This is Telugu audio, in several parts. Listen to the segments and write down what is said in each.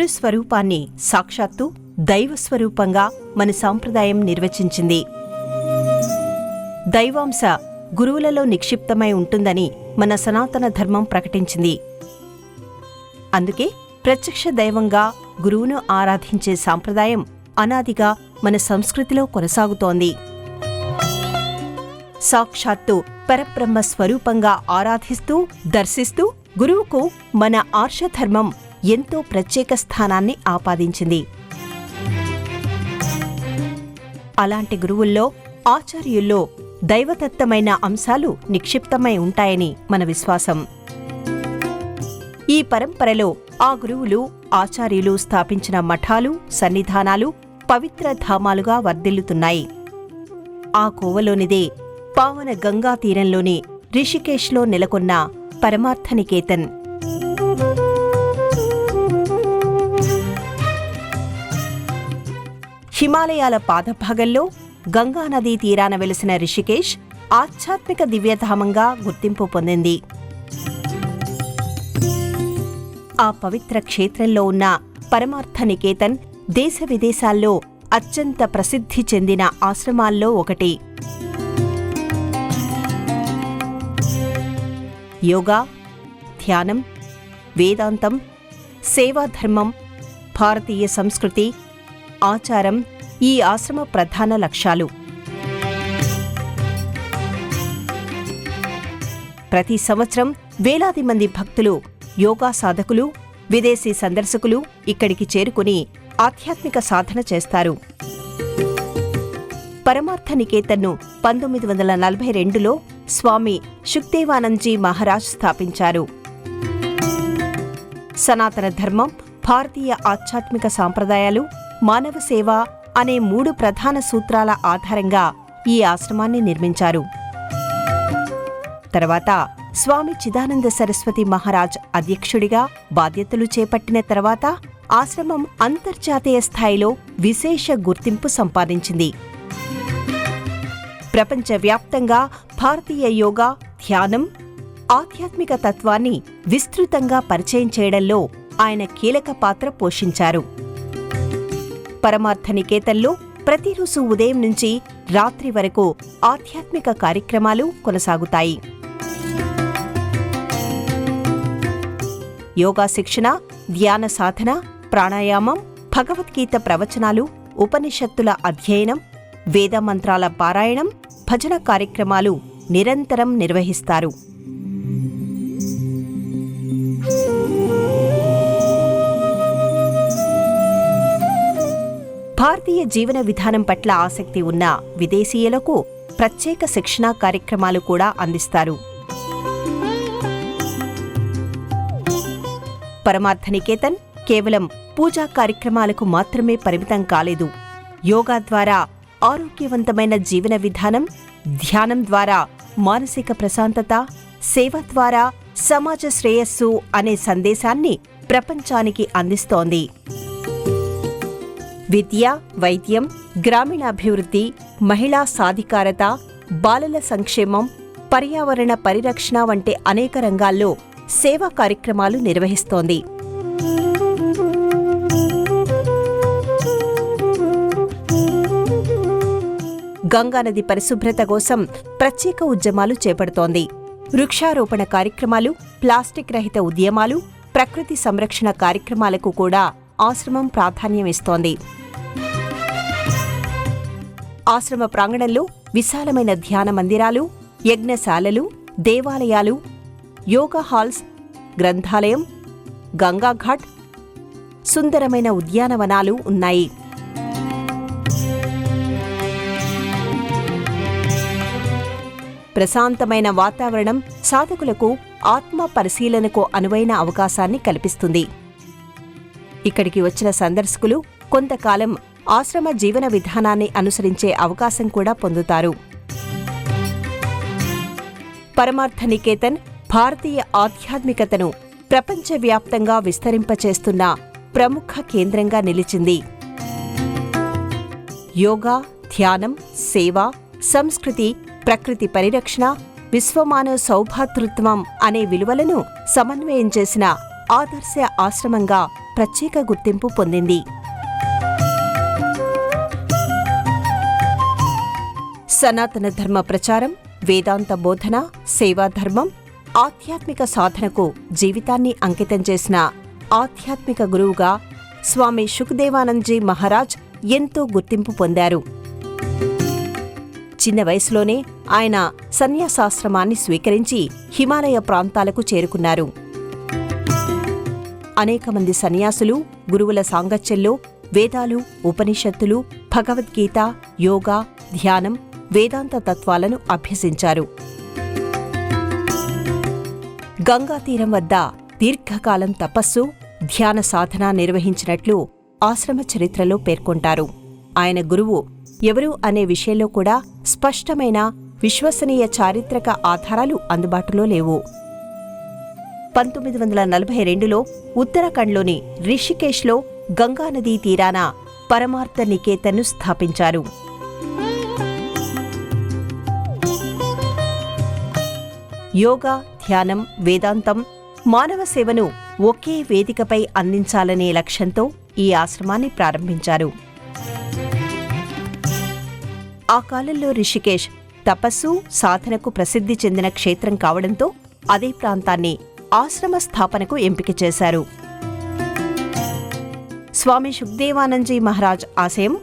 గురు స్వరూపాన్ని సాక్షాత్తు దైవస్వరూపంగా మన సాంప్రదాయం నిర్వచించింది. దైవాంశ గురువులలో నిక్షిప్తమై ఉంటుందని మన సనాతన ధర్మం ప్రకటించింది. అందుకే ప్రత్యక్ష దైవంగా గురువును ఆరాధించే సాంప్రదాయం అనాదిగా మన సంస్కృతిలో కొనసాగుతోంది. సాక్షాత్తు పరబ్రహ్మ స్వరూపంగా ఆరాధిస్తూ దర్శిస్తూ గురువుకు మన ఆర్షధర్మం ఎంతో ప్రత్యేక స్థానాన్ని ఆపాదించింది. అలాంటి గురువుల్లో, ఆచార్యుల్లో దైవదత్తమైన అంశాలు నిక్షిప్తమై ఉంటాయని మన విశ్వాసం. ఈ పరంపరలో ఆ గురువులు, ఆచార్యులు స్థాపించిన మఠాలు, సన్నిధానాలు పవిత్ర ధామాలుగా వర్ధిల్లుతున్నాయి. ఆ కోవలోనిదే పావన గంగా తీరంలోని రిషికేశ్లో నెలకొన్న పరమార్థనికేతన్. హిమాలయాల పాదభాగంలో గంగానదీ తీరాన వెలిసిన రిషికేశ్ ఆధ్యాత్మిక దివ్యధామంగా గుర్తింపు పొందింది. ఆ పవిత్ర క్షేత్రంలో ఉన్న పరమార్థనికేతన్ దేశ విదేశాల్లో అత్యంత ప్రసిద్ధి చెందిన ఆశ్రమాల్లో ఒకటి. యోగా, ధ్యానం, వేదాంతం, సేవాధర్మం, భారతీయ సంస్కృతి, ఆచారం ఈ ఆశ్రమ ప్రధాన లక్ష్యాలు. ప్రతి సంవత్సరం వేలాది మంది భక్తులు, యోగా సాధకులు, విదేశీ సందర్శకులు ఇక్కడికి చేరుకుని ఆధ్యాత్మిక సాధన చేస్తారు. పరమార్థనికేతన్ను 1942లో స్వామి శుక్దేవానందజీ మహారాజ్ స్థాపించారు. సనాతన ధర్మం, భారతీయ ఆధ్యాత్మిక సాంప్రదాయాలు, మానవ సేవ అనే 3 ప్రధాన సూత్రాల ఆధారంగా ఈ ఆశ్రమాన్ని నిర్మించారు. తర్వాత స్వామి చిదానంద సరస్వతి మహారాజ్ అధ్యక్షుడిగా బాధ్యతలు చేపట్టిన తర్వాత ఆశ్రమం అంతర్జాతీయ స్థాయిలో విశేష గుర్తింపు సంపాదించింది. ప్రపంచవ్యాప్తంగా భారతీయ యోగా, ధ్యానం, ఆధ్యాత్మిక తత్వాన్ని విస్తృతంగా పరిచయం చేయడంలో ఆయన కీలక పాత్ర పోషించారు. పరమార్థనికేతన్లో ప్రతిరోజు ఉదయం నుంచి రాత్రి వరకు ఆధ్యాత్మిక కార్యక్రమాలు కొనసాగుతాయి. యోగా శిక్షణ, ధ్యాన సాధన, ప్రాణాయామం, భగవద్గీత ప్రవచనాలు, ఉపనిషత్తుల అధ్యయనం, వేదమంత్రాల పారాయణం, భజన కార్యక్రమాలు నిరంతరం నిర్వహిస్తారు. భారతీయ జీవన విధానం పట్ల ఆసక్తి ఉన్న విదేశీయులకు ప్రత్యేక శిక్షణా కార్యక్రమాలు కూడా అందిస్తారు. పరమార్థనికేతన్ కేవలం పూజా కార్యక్రమాలకు మాత్రమే పరిమితం కాలేదు. యోగా ద్వారా ఆరోగ్యవంతమైన జీవన విధానం, ధ్యానం ద్వారా మానసిక ప్రశాంతత, సేవ ద్వారా సమాజ శ్రేయస్సు అనే సందేశాన్ని ప్రపంచానికి అందిస్తోంది. విద్య, వైద్యం, గ్రామీణాభివృద్ధి, మహిళా సాధికారత, బాలల సంక్షేమం, పర్యావరణ పరిరక్షణ వంటి అనేక రంగాల్లో సేవా కార్యక్రమాలు నిర్వహిస్తోంది. గంగానది పరిశుభ్రత కోసం ప్రత్యేక ఉద్యమాలు చేపడుతోంది. వృక్షారోపణ కార్యక్రమాలు, ప్లాస్టిక్ రహిత ఉద్యమాలు, ప్రకృతి సంరక్షణ కార్యక్రమాలకు కూడా ఆశ్రమం ప్రాధాన్యమిస్తోంది. ఆశ్రమ ప్రాంగణంలో విశాలమైన ధ్యాన మందిరాలు, యజ్ఞశాలలు, దేవాలయాలు, యోగా హాల్స్, గ్రంథాలయం, గంగాఘాట్, సుందరమైన ఉద్యానవనాలు ఉన్నాయి. ప్రశాంతమైన వాతావరణం సాధకులకు ఆత్మ పరిశీలనకు అనువైన అవకాశాన్ని కల్పిస్తుంది. ఇక్కడికి వచ్చిన సందర్శకులు కొంతకాలం ఆశ్రమ జీవన విధానాన్ని అనుసరించే అవకాశం కూడా పొందుతారు. పరమార్థనికేతన్ భారతీయ ఆధ్యాత్మికతను ప్రపంచవ్యాప్తంగా విస్తరింపచేస్తున్న ప్రముఖ కేంద్రంగా నిలిచింది. యోగా, ధ్యానం, సేవ, సంస్కృతి, ప్రకృతి పరిరక్షణ, విశ్వమానవ సౌభాతృత్వం అనే విలువలను సమన్వయం చేసిన ఆదర్శ ఆశ్రమంగా ప్రత్యేక గుర్తింపు పొందింది. సనాతన ధర్మ ప్రచారం, వేదాంత బోధన, సేవాధర్మం, ఆధ్యాత్మిక సాధనకు జీవితాన్ని అంకితం చేసిన ఆధ్యాత్మిక గురువుగా స్వామి సుఖ్దేవానందజీ మహారాజ్ ఎంతో గుర్తింపు పొందారు. చిన్న వయసులోనే ఆయన సన్యాసాశ్రమాన్ని స్వీకరించి హిమాలయ ప్రాంతాలకు చేరుకున్నారు. అనేక మంది సన్యాసులు, గురువుల సాంగత్యంలో వేదాలు, ఉపనిషత్తులు, భగవద్గీత, యోగా, ధ్యానం, వేదాంత తత్వాలను అభ్యసించారు. గంగా తీరం వద్ద దీర్ఘకాలం తపస్సు, ధ్యాన సాధన నిర్వహించినట్లు ఆశ్రమ చరిత్రలో పేర్కొంటారు. ఆయన గురువు ఎవరు అనే విషయంలో కూడా స్పష్టమైన, విశ్వసనీయ చారిత్రక ఆధారాలు అందుబాటులో లేవు. 1942లో ఉత్తరాఖండ్లోని రిషికేశ్లో గంగానదీ తీరాన పరమార్థ నికేతన్ను స్థాపించారు. యోగా, ధ్యానం, వేదాంతం, మానవ సేవను ఒకే వేదికపై అందించాలనే లక్ష్యంతో ఈ ఆశ్రమాన్ని ప్రారంభించారు. ఆ కాలంలో రిషికేశ్ తపస్సు, సాధనకు ప్రసిద్ధి చెందిన క్షేత్రం కావడంతో అదే ప్రాంతాన్ని ఆశ్రమ స్థాపనకు ఎంపిక చేశారు. స్వామి సుఖ్దేవానందజీ మహారాజ్ ఆశయం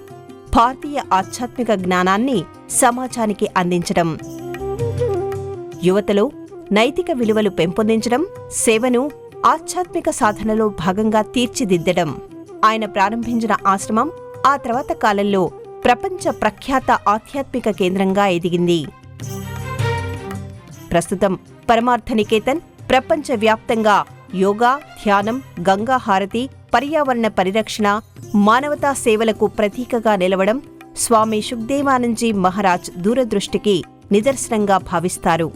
భారతీయ ఆధ్యాత్మిక జ్ఞానాన్ని సమాజానికి అందించడం, యువతలో నైతిక విలువలు పెంపొందించడం, సేవను ఆధ్యాత్మిక సాధనలో భాగంగా తీర్చిదిద్దడం. ఆయన ప్రారంభించిన ఆశ్రమం ఆ తర్వాత కాలంలో ప్రపంచ ప్రఖ్యాత ఆధ్యాత్మిక కేంద్రంగా ఎదిగింది. ప్రస్తుతం పరమార్థ నికేతన్ ప్రపంచవ్యాప్తంగా యోగా, ధ్యానం, గంగా హారతి, పర్యావరణ పరిరక్షణ, మానవతా సేవలకు ప్రతీకగా నిలవడం స్వామి సుఖ్దేవానందజీ మహారాజ్ దూరదృష్టికి నిదర్శనంగా భావిస్తారు.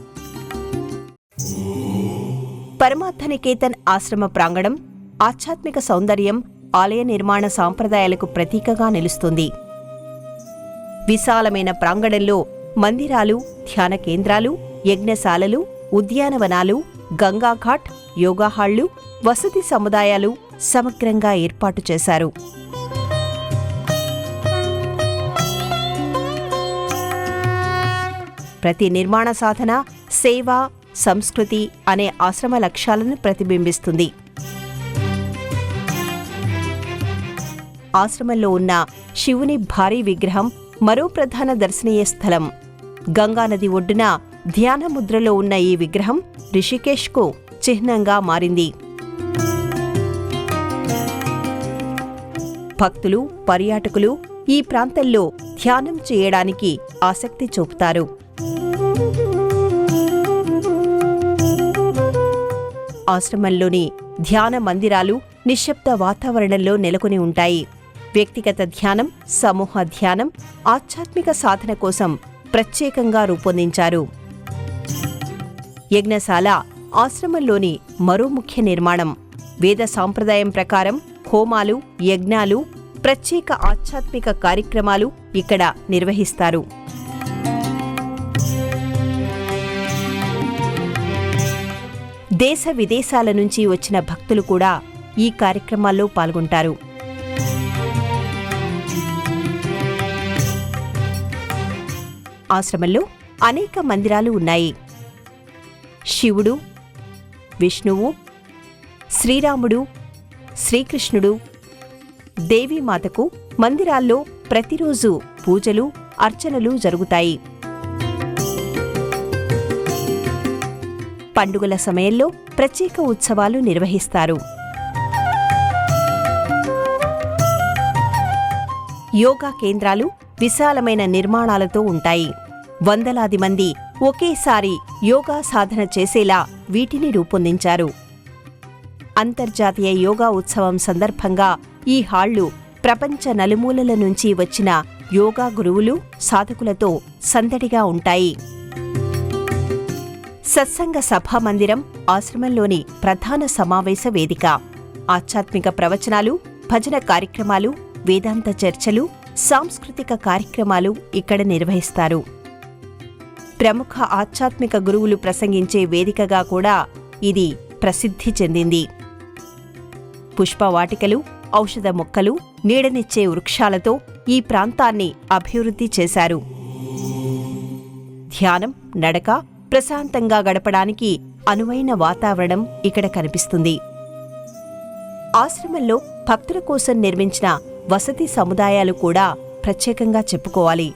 పరమార్థ నికేతన్ ఆశ్రమ ప్రాంగణం ఆధ్యాత్మిక సౌందర్యం, ఆలయ నిర్మాణ సాంప్రదాయాలకు ప్రతీకగా నిలుస్తుంది. విశాలమైన ప్రాంగణంలో మందిరాలు, ధ్యాన కేంద్రాలు, యజ్ఞశాలలు, ఉద్యానవనాలు, గంగాఘాట్, యోగాహాళ్లు, వసతి సముదాయాలు సమగ్రంగా ఏర్పాటు చేశారు. ప్రతి నిర్మాణ సాధన సేవ, సంస్కృతి అనే ఆశ్రమ లక్ష్యాలను ప్రతిబింబిస్తుంది. ఆశ్రమంలో ఉన్న శివుని భారీ విగ్రహం మరో ప్రధాన దర్శనీయ స్థలం. గంగానది ఒడ్డున ధ్యాన ముద్రలో ఉన్న ఈ విగ్రహం రిషికేశ్కు చిహ్నంగా మారింది. భక్తులు, పర్యాటకులు ఈ ప్రాంతంలో ధ్యానం చేయడానికి ఆసక్తి చూపుతారు. ఆశ్రమంలోని ధ్యాన మందిరాలు నిశ్శబ్ద వాతావరణంలో నెలకొని ఉంటాయి. వ్యక్తిగత ధ్యానం, సమూహ ధ్యానం, ఆధ్యాత్మిక సాధన కోసం ప్రత్యేకంగా రూపొందించారు. యజ్ఞశాల ఆశ్రమంలోని మరో ముఖ్య నిర్మాణం. వేద సాంప్రదాయం ప్రకారం హోమాలు, యజ్ఞాలు, ప్రత్యేక ఆధ్యాత్మిక కార్యక్రమాలు ఇక్కడ నిర్వహిస్తారు. దేశ విదేశాల నుంచి వచ్చిన భక్తులు కూడా ఈ కార్యక్రమాల్లో పాల్గొంటారు. ఆశ్రమంలో అనేక మందిరాలు ఉన్నాయి. శివుడు, విష్ణువు, శ్రీరాముడు, శ్రీకృష్ణుడు, దేవీమాతకు మందిరాల్లో ప్రతిరోజు పూజలు, అర్చనలు జరుగుతాయి. పండుగల సమయంలో ప్రత్యేక ఉత్సవాలు నిర్వహిస్తారు. యోగా కేంద్రాలు విశాలమైన నిర్మాణాలతో ఉంటాయి. వందలాది మంది ఒకేసారి యోగా సాధన చేసేలా వీటిని రూపొందించారు. అంతర్జాతీయ యోగా ఉత్సవం సందర్భంగా ఈ హాళ్లు ప్రపంచ నలుమూలల నుంచి వచ్చిన యోగా గురువులు, సాధకులతో సందడిగా ఉంటాయి. సత్సంగ సభా మందిరం ఆశ్రమంలోని ప్రధాన సమావేశ వేదిక. ఆధ్యాత్మిక ప్రవచనాలు, భజన కార్యక్రమాలు, వేదాంత చర్చలు, సాంస్కృతిక కార్యక్రమాలు ఇక్కడ నిర్వహిస్తారు. ప్రముఖ ఆధ్యాత్మిక గురువులు ప్రసంగించే వేదికగా కూడా ఇది ప్రసిద్ధి చెందింది. పుష్పవాటికలు, ఔషధ మొక్కలు, నీడనిచ్చే వృక్షాలతో ఈ ప్రాంతాన్ని అభివృద్ధి చేశారు. ధ్యానం, నడక, ప్రశాంతంగా గడపడానికి అనువైన వాతావరణం ఇక్కడ కనిపిస్తుంది. ఆశ్రమంలో భక్తుల కోసం నిర్మించిన వసతి సముదాయాలు కూడా ప్రత్యేకంగా చెప్పుకోవాలి.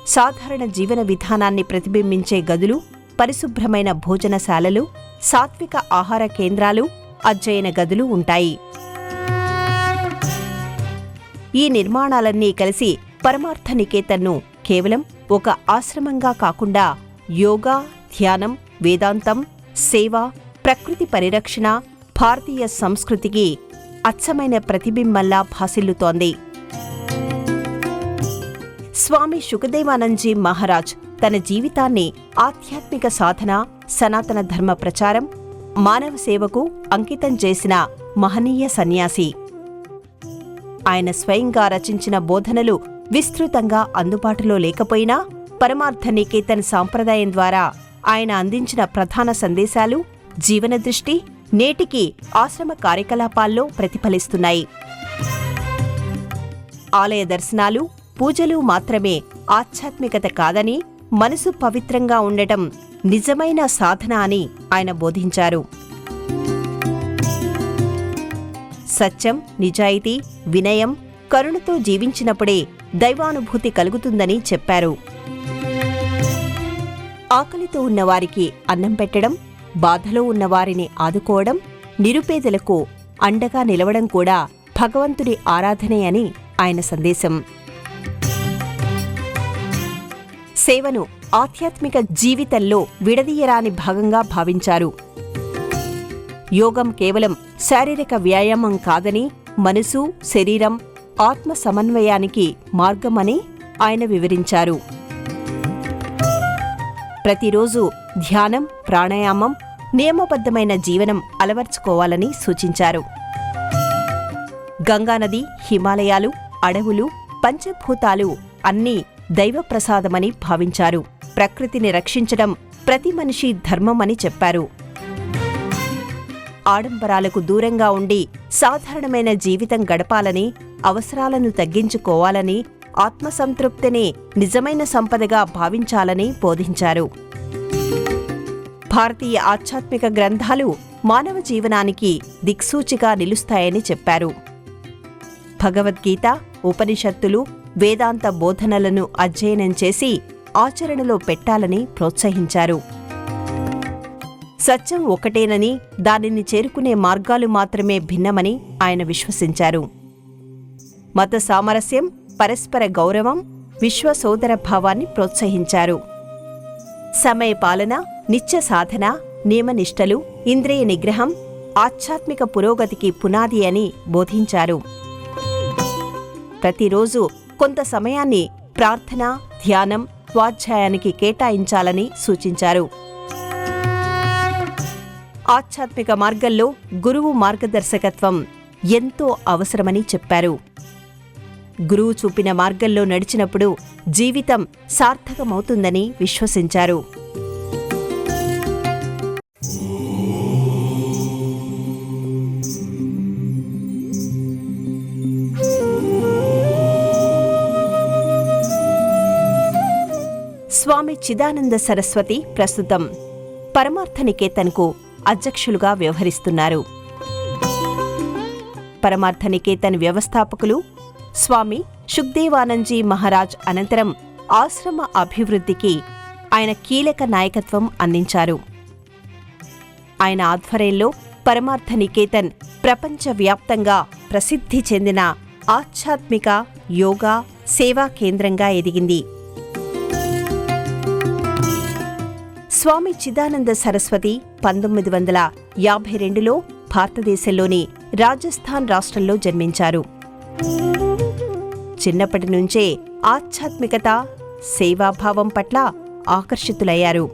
సాధారణ జీవన విధానాన్ని ప్రతిబింబించే గదులు, పరిశుభ్రమైన భోజనశాలలు, సాత్విక ఆహార కేంద్రాలు, అధ్యయన గదులు ఉంటాయి. ఈ నిర్మాణాలన్నీ కలిసి పరమార్థ నికేతన్ను కేవలం ఒక ఆశ్రమంగా కాకుండా యోగా, ధ్యానం, వేదాంతం, సేవ, ప్రకృతి పరిరక్షణ, భారతీయ సంస్కృతికి అచ్చమైన ప్రతిబింబంలా భాసిల్లుతోంది. స్వామి శుకదేవానందజీ మహారాజ్ తన జీవితాన్ని ఆధ్యాత్మిక సాధన, సనాతన ధర్మ ప్రచారం, మానవ సేవకు అంకితం చేసిన మహనీయ సన్యాసి. ఆయన స్వయంగా రచించిన బోధనలు విస్తృతంగా అందుబాటులో లేకపోయినా పరమార్థ నికేతన్ సాంప్రదాయం ద్వారా ఆయన అందించిన ప్రధాన సందేశాలు, జీవన దృష్టి నేటికి ఆశ్రమ కార్యకలాపాల్లో ప్రతిఫలిస్తున్నాయి. ఆలయ దర్శనాలు, పూజలు మాత్రమే ఆధ్యాత్మికత కాదని, మనసు పవిత్రంగా ఉండటం నిజమైన సాధన అని ఆయన బోధించారు. సత్యం, నిజాయితీ, వినయం, కరుణతో జీవించినప్పుడే దైవానుభూతి కలుగుతుందని చెప్పారు. ఆకలితో ఉన్నవారికి అన్నం పెట్టడం, బాధలో ఉన్నవారిని ఆదుకోవడం, నిరుపేదలకు అండగా నిలవడం కూడా భగవంతుడి ఆరాధనే అని ఆయన సందేశం. సేవను ఆధ్యాత్మిక జీవితంలో విడదీయరాని భాగంగా భావించారు. యోగం కేవలం శారీరక వ్యాయామం కాదని, మనసు, శరీరం, ఆత్మ సమన్వయానికి మార్గమని ఆయన వివరించారు. ప్రతిరోజు ధ్యానం, ప్రాణాయామం, నియమబద్ధమైన జీవనం అలవర్చుకోవాలని సూచించారు. గంగానది, హిమాలయాలు, అడవులు, పంచభూతాలు అన్నీ దైవప్రసాదమని భావించారు. ప్రకృతిని రక్షించడం ప్రతి మనిషి ధర్మమని చెప్పారు. ఆడంబరాలకు దూరంగా ఉండి సాధారణమైన జీవితం గడపాలని, అవసరాలను తగ్గించుకోవాలని, ఆత్మసంతృప్తిని నిజమైన సంపదగా భావించాలని బోధించారు. భారతీయ ఆధ్యాత్మిక గ్రంథాలు మానవ జీవనానికి దిక్సూచిగా నిలుస్తాయని చెప్పారు. భగవద్గీత, ఉపనిషత్తులు, వేదాంత బోధనలను అధ్యయనం చేసి ఆచరణలో పెట్టాలని ప్రోత్సహించారు. సత్యం ఒకటేనని, దానిని చేరుకునే మార్గాలు మాత్రమే భిన్నమని ఆయన విశ్వసించారు. మత సామరస్యం, పరస్పర గౌరవం, విశ్వ సోదర భావాన్ని ప్రోత్సహించారు. సమయ పాలన, నిత్య సాధన, నియమనిష్టలు, ఇంద్రియ నిగ్రహం ఆధ్యాత్మిక పురోగతికి పునాది అని బోధించారు. ప్రతిరోజు కొంత సమయాన్ని ప్రార్థన, ధ్యానం, స్వాధ్యాయానికి కేటాయించాలని సూచించారు. ఆధ్యాత్మిక మార్గంలో గురువు మార్గదర్శకత్వం ఎంతో అవసరమని చెప్పారు. గురువు చూపిన మార్గంలో నడిచినప్పుడు జీవితం సార్థకమవుతుందని విశ్వసించారు. స్వామి చిదానంద సరస్వతి ప్రస్తుతం పరమార్థ నికేతన్కు అధ్యక్షులుగా వ్యవహరిస్తున్నారు. పరమార్థ నికేతన్ వ్యవస్థాపకులు స్వామి శుక్దేవానందజీ మహారాజ్ అనంతరం ఆశ్రమ అభివృద్ధికి ఆయన కీలక నాయకత్వం అందించారు. ఆయన ఆధ్వర్యంలో పరమార్థ నికేతన్ ప్రపంచవ్యాప్తంగా ప్రసిద్ధి చెందిన ఆధ్యాత్మిక, యోగా, సేవా కేంద్రంగా ఎదిగింది. స్వామి చిదానంద సరస్వతి 1952లో భారతదేశంలోని రాజస్థాన్ రాష్ట్రంలో జన్మించారు. చిన్నప్పటి నుంచే ఆధ్యాత్మికత, సేవాభావం పట్ల ఆకర్షితులయ్యారు.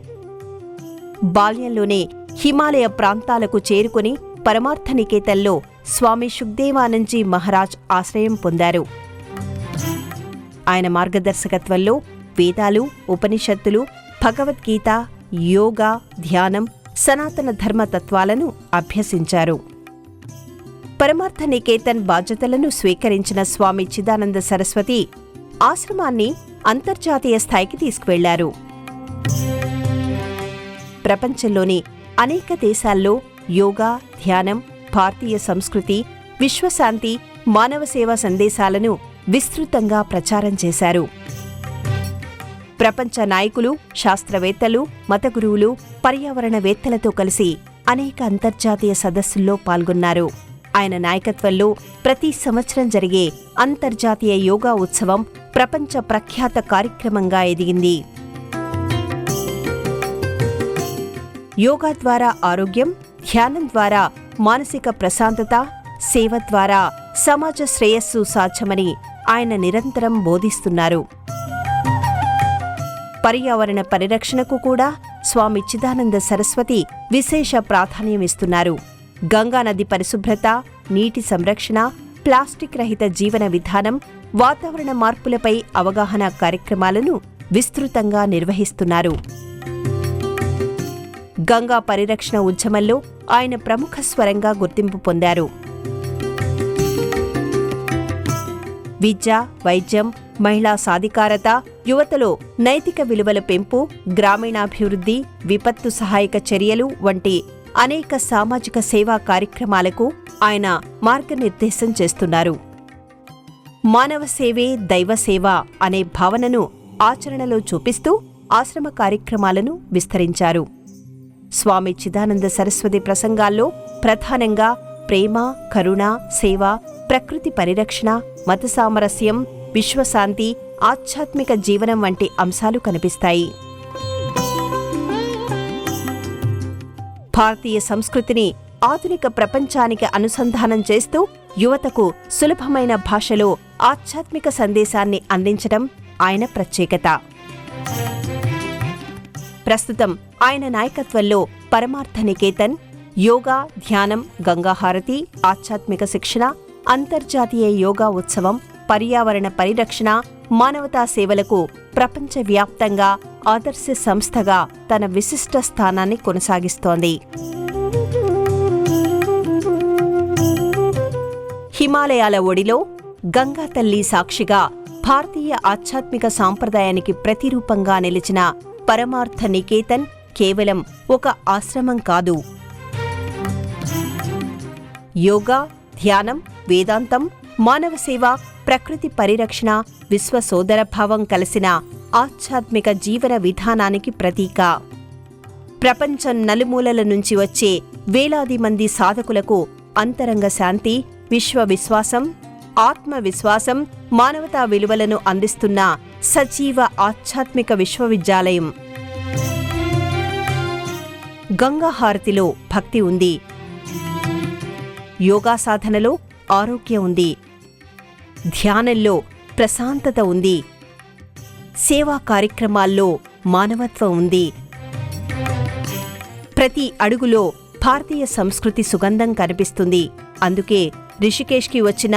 బాల్యంలోనే హిమాలయ ప్రాంతాలకు చేరుకుని పరమార్థ నికేతన్లో స్వామి శుక్దేవానందజీ మహారాజ్ ఆశ్రయం పొందారు. ఆయన మార్గదర్శకత్వంలో వేదాలు, ఉపనిషత్తులు, భగవద్గీత, యోగా, ధ్యానం, సనాతన ధర్మ తత్వాలను అభ్యసించారు. పరమార్థ నికేతన్ బాధ్యతలను స్వీకరించిన స్వామి చిదానంద సరస్వతి ఆశ్రమాన్ని అంతర్జాతీయ స్థాయికి తీసుకువెళ్లారు. ప్రపంచంలోని అనేక దేశాల్లో యోగా, ధ్యానం, భారతీయ సంస్కృతి, విశ్వశాంతి, మానవ సేవా సందేశాలను విస్తృతంగా ప్రచారం చేశారు. ప్రపంచ నాయకులు, శాస్త్రవేత్తలు, మత గురువులు, పర్యావరణవేత్తలతో కలిసి అనేక అంతర్జాతీయ సదస్సుల్లో పాల్గొన్నారు. ఆయన నాయకత్వంలో ప్రతి సంవత్సరం జరిగే అంతర్జాతీయ యోగా ఉత్సవం ప్రపంచ ప్రఖ్యాత కార్యక్రమంగా ఎదిగింది. యోగా ద్వారా ఆరోగ్యం, ధ్యానం ద్వారా మానసిక ప్రశాంతత, సేవ ద్వారా సమాజ శ్రేయస్సు సాధ్యమని ఆయన నిరంతరం బోధిస్తున్నారు. పర్యావరణ పరిరక్షణకు కూడా స్వామి చిదానంద సరస్వతి విశేష ప్రాధాన్యమిస్తున్నారు. గంగానది పరిశుభ్రత, నీటి సంరక్షణ, ప్లాస్టిక్ రహిత జీవన విధానం, వాతావరణ మార్పులపై అవగాహన కార్యక్రమాలను విస్తృతంగా నిర్వహిస్తున్నారు. గంగా పరిరక్షణ ఉద్యమంలో ఆయన ప్రముఖ స్వరంగా గుర్తింపు పొందారు. విద్య, వైద్యం, మహిళా సాధికారత, యువతలో నైతిక విలువల పెంపు, గ్రామీణాభివృద్ధి, విపత్తు సహాయక చర్యలు వంటి అనేక సామాజిక సేవా కార్యక్రమాలకు ఆయన మార్గనిర్దేశం చేస్తున్నారు. మానవ సేవే దైవ సేవ అనే భావనను ఆచరణలో చూపిస్తూ ఆశ్రమ కార్యక్రమాలను విస్తరించారు. స్వామి చిదానంద సరస్వతి ప్రసంగాల్లో ప్రధానంగా ప్రేమ, కరుణ, సేవ, ప్రకృతి పరిరక్షణ, మత సామరస్యం, విశ్వశాంతి, ఆధ్యాత్మిక జీవనం వంటి అంశాలు కనిపిస్తాయి. భారతీయ సంస్కృతిని ఆధునిక ప్రపంచానికి అనుసంధానం చేస్తూ యువతకు సులభమైన భాషలో ఆధ్యాత్మిక సందేశాన్ని అందించడం ఆయన ప్రత్యేకత. ప్రస్తుతం ఆయన నాయకత్వంలో పరమార్థ నికేతన్, యోగా, ధ్యానం, గంగాహారతి, ఆధ్యాత్మిక శిక్షణ, అంతర్జాతీయ యోగా ఉత్సవం, పర్యావరణ పరిరక్షణ, మానవతా సేవలకు ప్రపంచవ్యాప్తంగా ఆదర్శ సంస్థగా తన విశిష్ట స్థానాన్ని కొనసాగిస్తోంది. హిమాలయాల ఒడిలో గంగా తల్లి సాక్షిగా భారతీయ ఆధ్యాత్మిక సాంప్రదాయానికి ప్రతిరూపంగా నిలిచిన పరమార్థ నికేతన్ కేవలం ఒక ఆశ్రమం కాదు. యోగా, ధ్యానం, వేదాంతం, మానవ సేవ, ప్రకృతి పరిరక్షణ, విశ్వ సోదరభావం కలిసిన ఆధ్యాత్మిక జీవన విధానానికి ప్రతీక. ప్రపంచం నలుమూలల నుంచి వచ్చే వేలాది మంది సాధకులకు అంతరంగ శాంతి, విశ్వ విశ్వాసం, ఆత్మవిశ్వాసం, మానవతా విలువలను అందిస్తున్న సజీవ ఆధ్యాత్మిక విశ్వవిద్యాలయం. గంగాహారతిలో భక్తి ఉంది, యోగా సాధనలో ఆరోగ్యం ఉంది, ధ్యానంలో ప్రశాంతత ఉంది, సేవా కార్యక్రమాల్లో మానవత్వం ఉంది. ప్రతి అడుగులో భారతీయ సంస్కృతి సుగంధం కనిపిస్తుంది. అందుకే రిషికేశ్కి వచ్చిన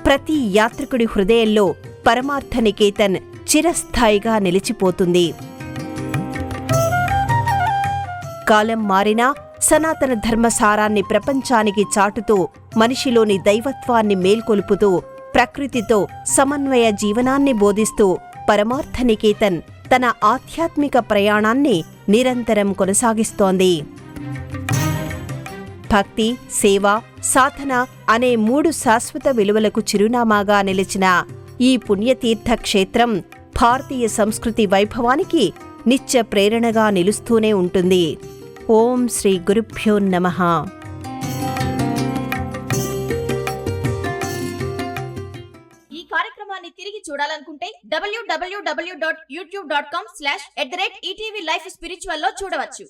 ప్రతి యాత్రికుడి హృదయంలో పరమార్థ నికేతన్ చిరస్థాయిగా నిలిచిపోతుంది. కాలం మారినా సనాతన ధర్మసారాన్ని ప్రపంచానికి చాటుతూ, మనిషిలోని దైవత్వాన్ని మేల్కొలుపుతూ, ప్రకృతితో సమన్వయ జీవనాన్ని బోధిస్తూ పరమార్థ నికేతన్ తన ఆధ్యాత్మిక ప్రయాణాన్ని నిరంతరం కొనసాగిస్తోంది. భక్తి, సేవ, సాధన అనే 3 శాశ్వత విలువలకు చిరునామాగా నిలిచిన ఈ పుణ్యతీర్థ క్షేత్రం భారతీయ సంస్కృతి వైభవానికి నిత్య ప్రేరణగా నిలుస్తూనే ఉంటుంది. ఓం శ్రీ గురుభ్యో నమః. ఈ కార్యక్రమాన్ని తిరిగి చూడాలనుకుంటే www.youtube.com/@ETV Life Spiritual లో చూడవచ్చు.